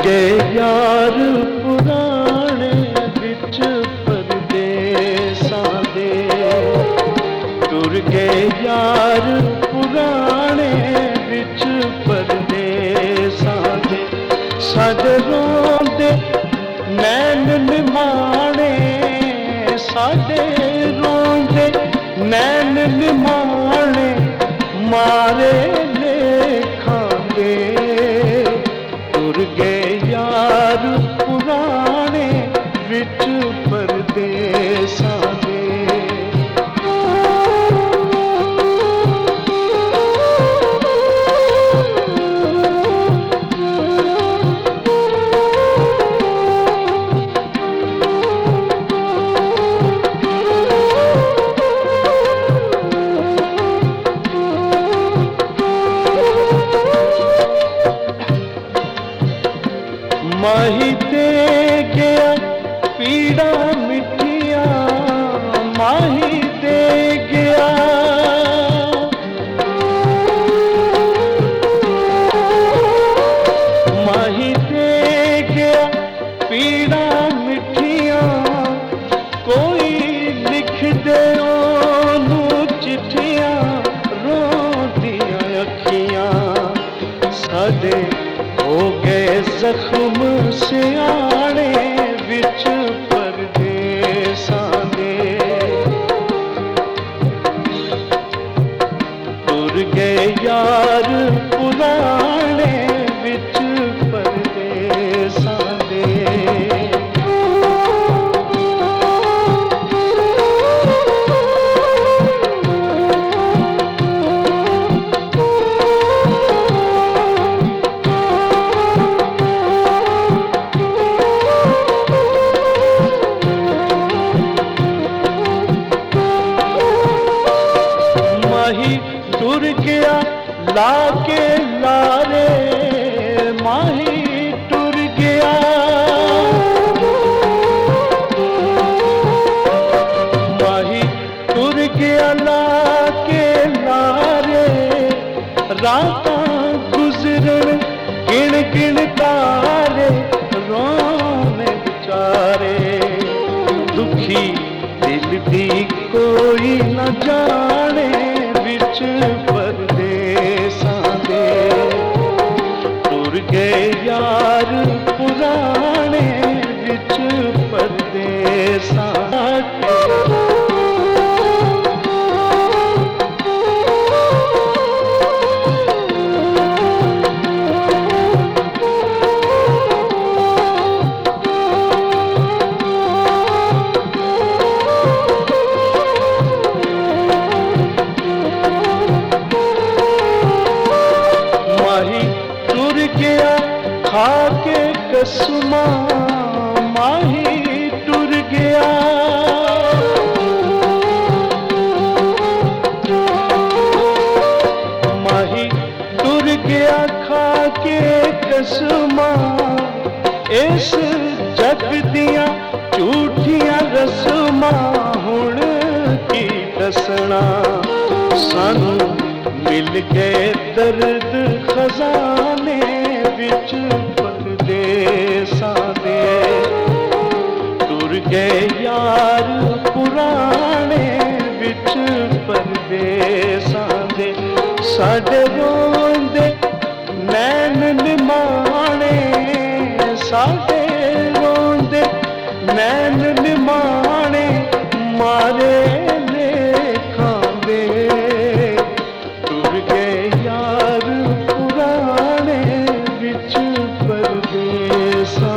गए यार पुराने विच परदेसां दे, टुर गए यार पुराने विच परदेसां दे। साडे रोंदे नैन निमाणे, साडे रोंदे नैन निमाणे, मारे लेखां दे। टुर गए यार पुराने विच परदेसां दे। माही दे गया पीड़ा मिठिया, माही दे गया। माही दे गया पीड़ा मिठिया, कोई लिख दे ओनू चिट्ठियां, रोंदियां अखियां। साडे हो गए जख्म सियाणे विच परदेसां दे। टुर गए यार पुराने विच परदेसां दे। माही टुर गया लाके लारे, माही टुर गया। माही टुर गया लाके लारे, रातां गुजरन गिण गिण तारे, रोने बेचारे। दुखी दिल दी कोई न जाने विच परदेसां दे। टुर गए यार पुराने विच परदेसां दे। टुर गया खाके कसमा, माही टुर गया। माही टुर गया खाके कसमा, इस जग दियां झूठियां रस्मां हुण की दसना। सानू मिल गए दर्द खजाने विच परदेसां दे। टुर गए यार पुराने विच परदेसां दे। साडे रोंदे नैन निमाणे, साडे रोंदे नैन निमाणे, मारे लेखां दे। टुर गए यार पुराने विच परदेसां